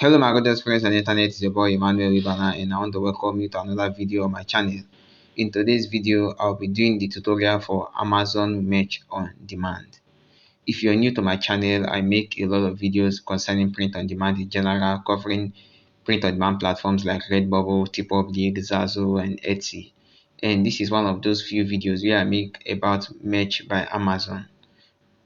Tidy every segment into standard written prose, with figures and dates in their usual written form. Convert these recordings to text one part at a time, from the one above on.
Hello my gorgeous friends on the internet, it's your boy Emmanuel Ibana and I want to welcome you to another video on my channel. In today's video, I'll be doing the tutorial for Amazon Merch on Demand. If you're new to my channel, I make a lot of videos concerning print on demand in general, covering print on demand platforms like Redbubble, TeePublic, Zazzle, and Etsy. And this is one of those few videos where I make about merch by Amazon.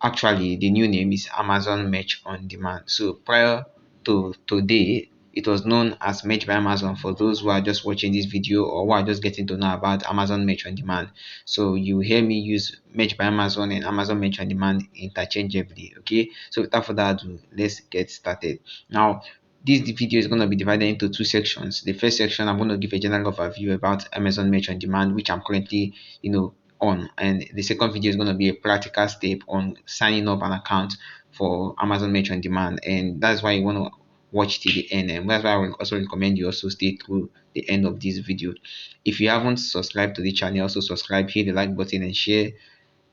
Actually, the new name is Amazon Merch on Demand. So prior to today, it was known as Merch by Amazon for those who are just watching this video or who are just getting to know about Amazon Merch on Demand. So you hear me use Merch by Amazon and Amazon Merch on Demand interchangeably. Okay. So without further ado, let's get started. Now, this video is going to be divided into two sections. The first section, I'm going to give a general overview about Amazon Merch on Demand, which I'm currently, on, and the second video is going to be a practical step on signing up an account for Amazon Merch on Demand, and that's why you want to watch till the end, and that's why I will also recommend you also stay through the end of this video. If you haven't subscribed to the channel, also subscribe, hit the like button and share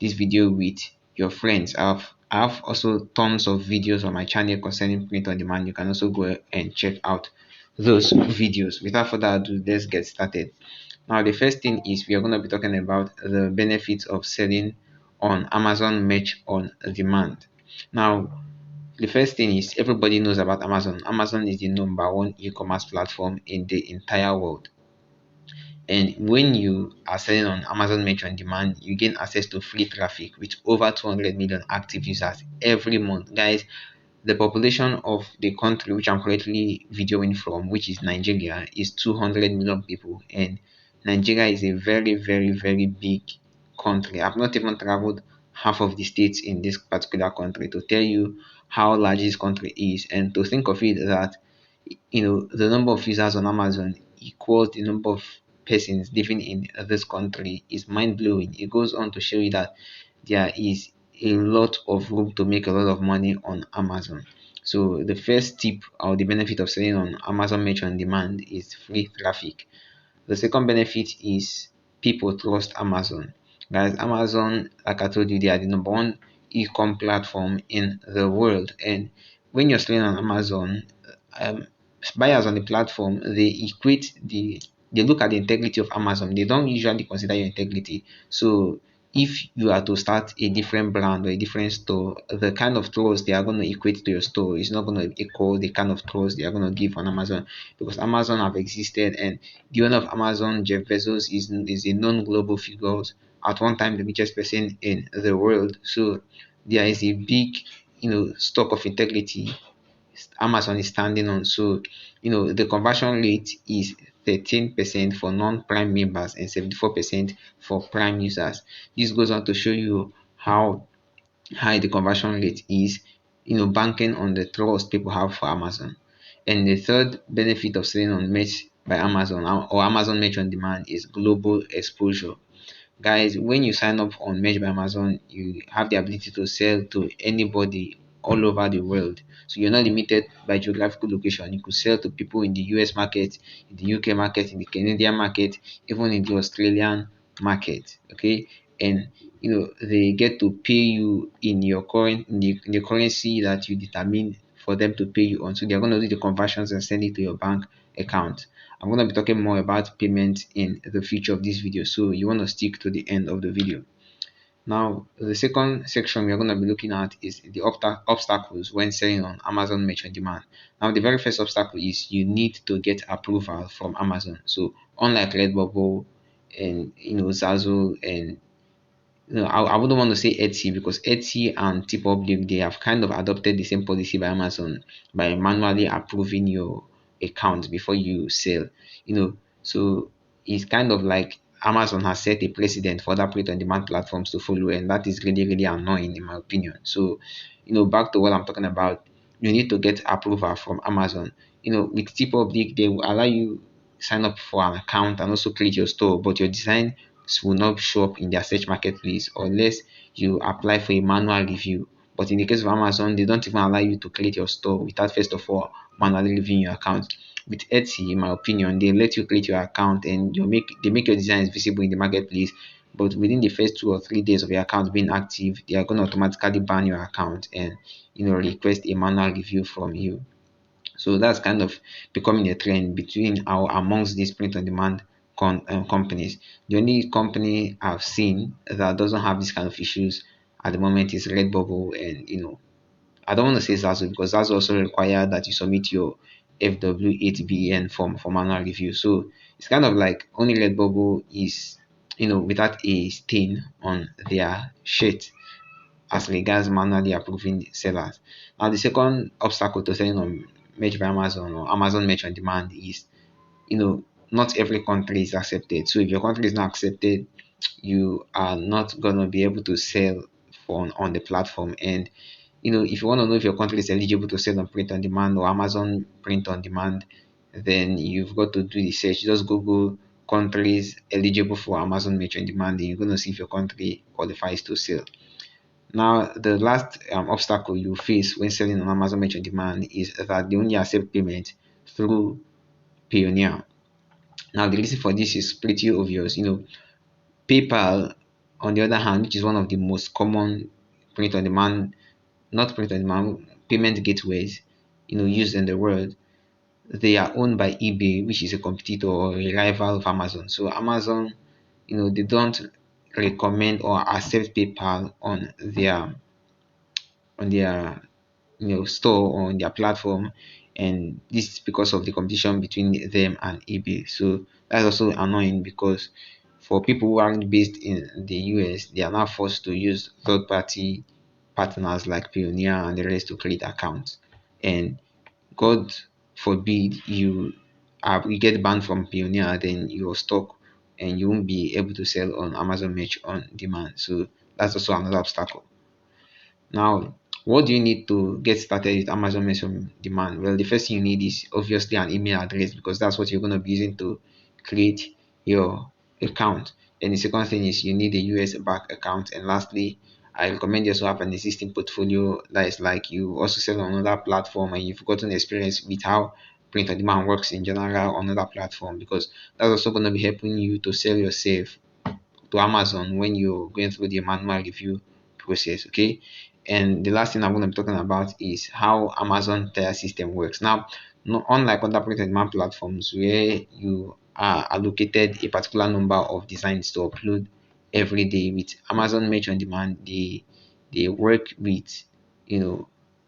this video with your friends. I have also tons of videos on my channel concerning print on demand. You can also go and check out those videos. Without further ado, let's get started. Now, the first thing is we are going to be talking about the benefits of selling on Amazon Merch on Demand. Now, the first thing is everybody knows about Amazon. Amazon is the number one e-commerce platform in the entire world. And when you are selling on Amazon Merch on Demand, you gain access to free traffic with over 200 million active users every month. Guys, the population of the country which I'm currently videoing from, which is Nigeria, is 200 million people, and Nigeria is a very, very, very big country. I've not even traveled half of the states in this particular country to tell you how large this country is, and to think of it that the number of users on Amazon equals the number of persons living in this country is mind blowing. It goes on to show you that there is a lot of room to make a lot of money on Amazon. So the first tip or the benefit of selling on Amazon Merch on Demand is free traffic. The second benefit is people trust Amazon. Guys, Amazon, like I told you, they are the number one e-com platform in the world. And when you're selling on Amazon, um, buyers on the platform, they look at the integrity of Amazon. They don't usually consider your integrity. So if you are to start a different brand or a different store, the kind of trust they are going to equate to your store is not going to equal the kind of trust they are going to give on Amazon, because Amazon have existed, and the owner of Amazon, Jeff Bezos, is a known global figure, at one time the richest person in the world. So there is a big stock of integrity Amazon is standing on. So, the conversion rate is 13% for non-prime members and 74% for prime users. This goes on to show you how high the conversion rate is, banking on the trust people have for Amazon. And the third benefit of selling on Merch by Amazon or Amazon Merch on Demand is global exposure. Guys, when you sign up on Merch by Amazon, you have the ability to sell to anybody all over the world. So you're not limited by geographical location. You could sell to people in the US market, in the UK market, in the Canadian market, even in the Australian market. Okay. And they get to pay you in your in the currency that you determine for them to pay you on. So they're going to do the conversions and send it to your bank account. I'm going to be talking more about payment in the future of this video, so you want to stick to the end of the video. Now, the second section we are going to be looking at is the obstacles when selling on Amazon Merch on Demand. Now, the very first obstacle is you need to get approval from Amazon. So, unlike Redbubble and Zazzle and I wouldn't want to say Etsy, because Etsy and TeePublic, they have kind of adopted the same policy by Amazon by manually approving your account before you sell. So it's kind of like Amazon has set a precedent for other print on demand platforms to follow, and that is really, really annoying in my opinion. So, back to what I'm talking about, you need to get approval from Amazon. With TeePublic, they will allow you sign up for an account and also create your store, but your design will not show up in their search marketplace unless you apply for a manual review. But in the case of Amazon, they don't even allow you to create your store without first of all manually reviewing your account. With Etsy, in my opinion, they let you create your account and they make your designs visible in the marketplace. But within the first 2 or 3 days of your account being active, they are going to automatically ban your account and request a manual review from you. So that's kind of becoming a trend between our amongst these print on demand companies. The only company I've seen that doesn't have this kind of issues at the moment is Redbubble, and I don't want to say Zazo because Zazo also require that you submit your FW8BEN form for manual review. So it's kind of like only Redbubble is without a stain on their shirt as regards manually approving sellers. Now, the second obstacle to selling on Merch by Amazon or Amazon Merch on Demand is, not every country is accepted. So if your country is not accepted, you are not gonna be able to sell on the platform. And if you want to know if your country is eligible to sell on print on demand or Amazon print on demand, then you've got to do the search. Just Google countries eligible for Amazon Merch on Demand, and you're going to see if your country qualifies to sell. Now, the last obstacle you face when selling on Amazon Merch on Demand is that they only accept payment through Payoneer. Now, the reason for this is pretty obvious. PayPal, on the other hand, which is one of the most common print on demand, not print on demand, payment gateways, used in the world, they are owned by eBay, which is a competitor or a rival of Amazon. So Amazon, they don't recommend or accept PayPal on their store or on their platform, and this is because of the competition between them and eBay. So that's also annoying because for people who aren't based in the US, they are now forced to use third-party partners like Payoneer and the rest to create accounts. And God forbid you get banned from Payoneer, then you're stuck and you won't be able to sell on Amazon Merch on Demand. So that's also another obstacle. Now, what do you need to get started with Amazon Merch on Demand? Well, the first thing you need is obviously an email address because that's what you're going to be using to create your account. And the second thing is you need a US bank account. And lastly, I recommend you also have an existing portfolio that is like you also sell on another platform and you've gotten experience with how print on demand works in general on another platform, because that's also going to be helping you to sell yourself to Amazon when you're going through the manual review process. Okay. And the last thing I'm going to be talking about is how Amazon tier system works. Now, no, unlike other print on demand platforms where you are allocated a particular number of designs to upload every day, with Amazon Merch on Demand, they work with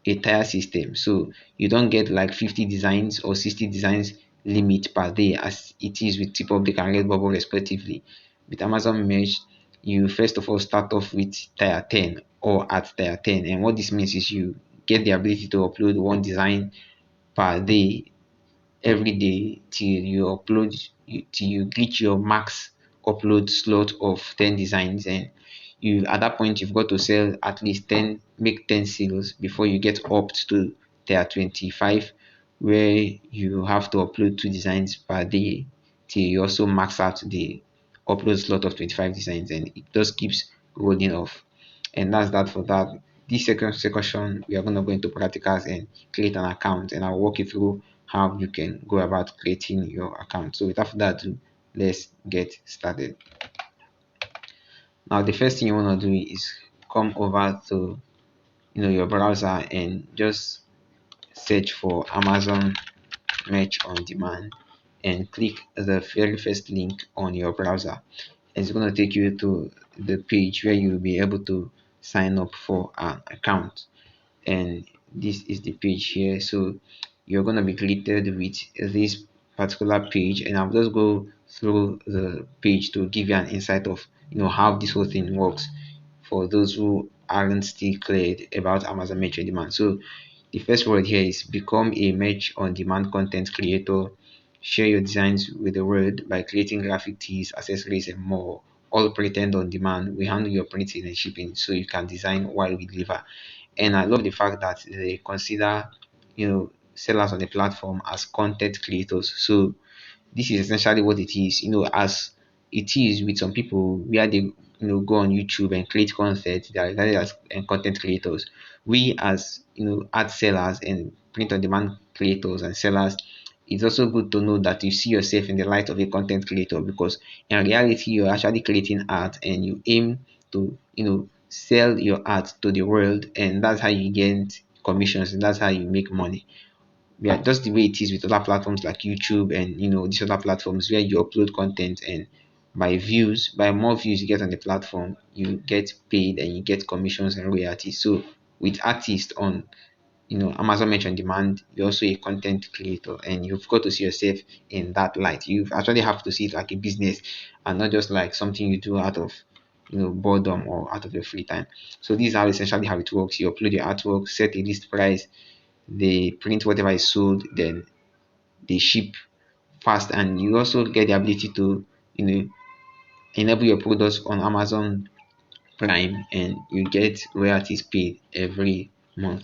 a tier system. So you don't get like 50 designs or 60 designs limit per day as it is with TeePublic and Redbubble respectively. With Amazon Merch, you first of all start off with tier 10 or at tier 10, and what this means is you get the ability to upload one design per day every day till you reach your max upload slot of 10 designs. And you at that point you've got to sell at least 10, make 10 sales before you get up to tier 25, where you have to upload 2 designs per day till you also max out the upload slot of 25 designs, and it just keeps rolling off. And that's that for that. This second section, we are going to go into practicals and create an account, and I'll walk you through how you can go about creating your account. So without further ado, let's get started. Now, the first thing you want to do is come over to your browser and just search for Amazon Merch on Demand and click the very first link on your browser. It's going to take you to the page where you'll be able to sign up for an account, and this is the page here. So you're going to be greeted with this particular page, and I'll just go through the page to give you an insight of how this whole thing works for those who aren't still cleared about Amazon Merch on Demand. So the first word here is become a Merch on Demand content creator. Share your designs with the world by creating graphic tees, accessories, and more. All printed on demand. We handle your printing and shipping so you can design while we deliver. And I love the fact that they consider sellers on the platform as content creators. So this is essentially what it is, as it is with some people where they go on YouTube and create content. They are regarded as content creators. We as ad sellers and print on demand creators and sellers, it's also good to know that you see yourself in the light of a content creator, because in reality you're actually creating art and you aim to sell your art to the world, and that's how you get commissions and that's how you make money. we are just the way it is with other platforms like YouTube and these other platforms where you upload content, and by more views you get on the platform, you get paid and you get commissions and royalties. So with artists on Amazon Merch on Demand, you're also a content creator, and you've got to see yourself in that light. You actually have to see it like a business and not just like something you do out of boredom or out of your free time. So this is essentially how it works. You upload your artwork, set a list price, they print whatever is sold, then they ship fast, and you also get the ability to enable your products on Amazon Prime, and you get royalties paid every month.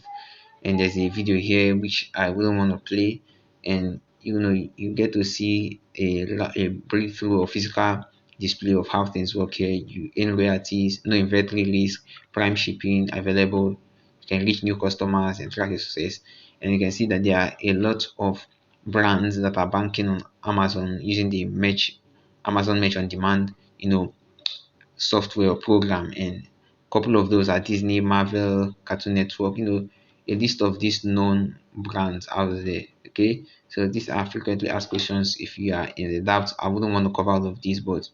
And there's a video here which I wouldn't want to play, and you get to see a breakthrough or physical display of how things work here. You earn royalties, no inventory risk, prime shipping available, you can reach new customers and track your success. And you can see that there are a lot of brands that are banking on Amazon using the Amazon Merch on Demand software or program, and a couple of those are Disney, Marvel, Cartoon Network, a list of these known brands out there. Okay, so these are frequently asked questions. If you are in the doubt, I wouldn't want to cover all of these, but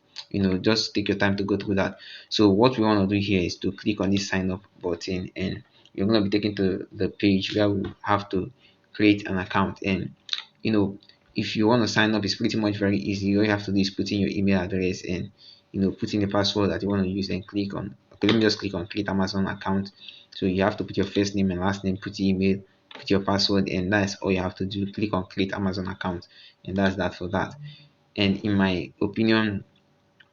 just take your time to go through that. So what we want to do here is to click on this sign up button, and you're going to be taken to the page where we have to create an account. And if you want to sign up, it's pretty much very easy. All you have to do is put in your email address and put in the password that you want to use, and click on, okay, let me just click on create Amazon account. So you have to put your first name and last name, put your email, put your password, and that's all you have to do. Click on create Amazon account, and that's that for that. And in my opinion,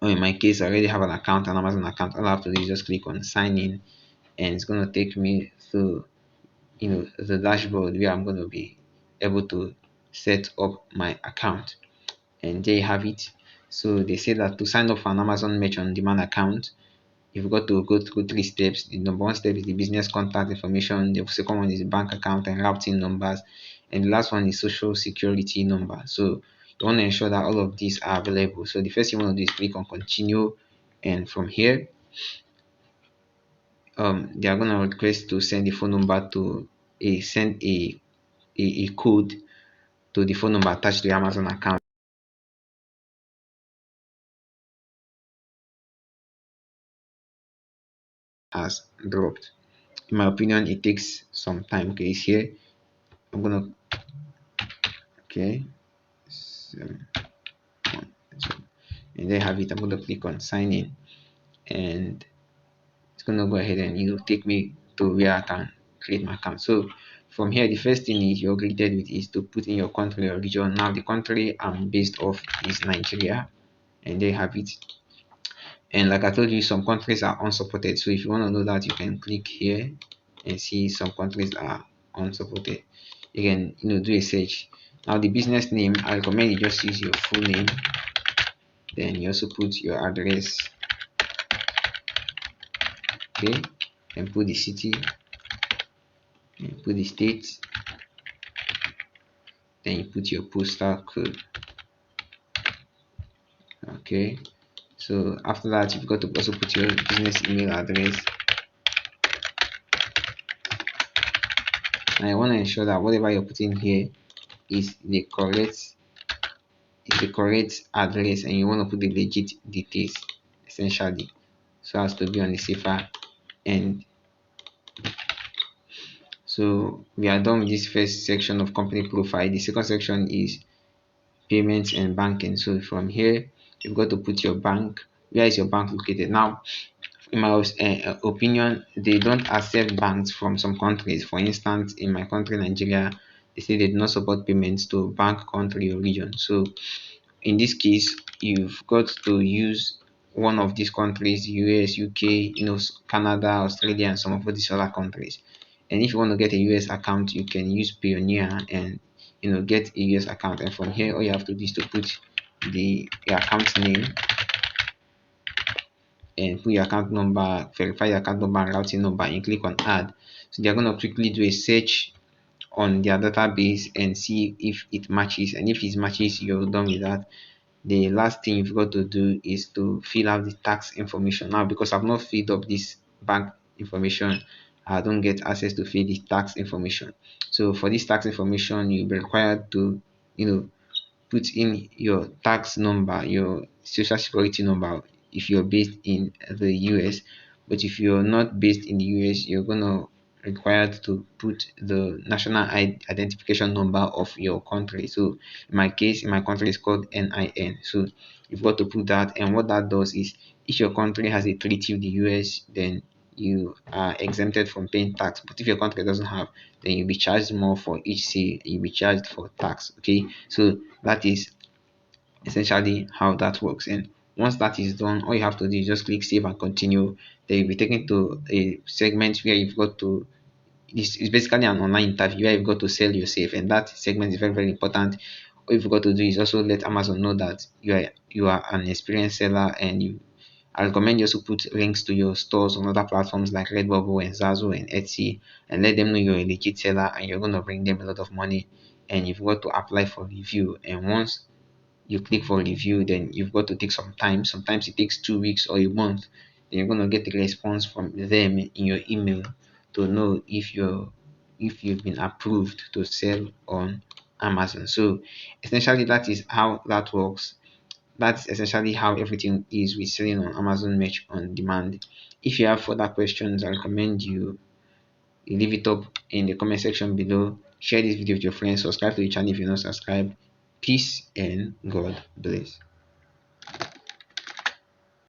or in my case, I already have an account, an Amazon account. All I have to do is just click on sign in, and it's going to take me through the dashboard where I'm going to be able to set up my account. And there you have it. So they say that to sign up for an Amazon Merch on Demand account, you've got to go through 3 steps. The number one step is the business contact information. The second one is the bank account and routing numbers, and the last one is social security number. So you want to ensure that all of these are available. So the first thing you want to do is click on continue, and from here they are going to request to send the phone number to send a code to the phone number attached to the Amazon account as dropped. In my opinion, it takes some time. Okay, it's here. I'm gonna, okay, so, and there I have it. I'm gonna click on sign in, and it's gonna go ahead and take me to where I can create my account. So from here, the first thing is you're greeted with is to put in your country or region. Now the country I'm based off is Nigeria, and there you have it. And like I told you, some countries are unsupported. So if you want to know that, you can click here and see some countries are unsupported. You can do a search. Now the business name, I recommend you just use your full name. Then you also put your address, okay, and put the city, and put the state, then you put your postal code. Okay, so after that, you've got to also put your business email address. And I want to ensure that whatever you're putting here is the correct address, and you want to put the legit details essentially, so as to be on the safer end. So we are done with this first section of company profile. The second section is payments and banking. So from here, you've got to put your bank. Where is your bank located? Now, in my opinion, they don't accept banks from some countries. For instance, in my country, Nigeria, they say they do not support payments to bank, country, or region. So in this case, you've got to use one of these countries: US, UK, Canada, Australia, and some of these other countries. And if you want to get a US account, you can use Payoneer and get a US account. And from here, all you have to do is to put your account name and put your account number, verify your account number and routing number, and click on add. So they're going to quickly do a search on their database and see if it matches, and if it matches, you're done with that. The last thing you've got to do is to fill out the tax information. Now, because I've not filled up this bank information, don't get access to fill the tax information. So for this tax information, you'll be required to, put in your tax number, your social security number if you're based in the US. But if you're not based in the US, you're gonna required to put the national identification number of your country. So in my case, in my country, it's called NIN. So you've got to put that, and what that does is, if your country has a treaty with the US, then you are exempted from paying tax. But if your country doesn't have, then you'll be charged more for each sale. You'll be charged for tax. Okay, so that is essentially how that works. And once that is done, all you have to do is just click save and continue. Then you'll be taken to a segment where you've got to, it's basically an online interview where you've got to sell yourself, and that segment is very, very important. All you've got to do is also let Amazon know that you are an experienced seller, and I recommend you also put links to your stores on other platforms like Redbubble and Zazzle and Etsy, and let them know you're a legit seller and you're going to bring them a lot of money. And you've got to apply for review. And once you click for review, then you've got to take some time. Sometimes it takes 2 weeks or a month. Then you're going to get a response from them in your email to know if you've been approved to sell on Amazon. So essentially that is how that works. That's essentially how everything is with selling on Amazon Merch on Demand. If you have further questions, I recommend you leave it up in the comment section below. Share this video with your friends. Subscribe to the channel if you're not subscribed. Peace and God bless.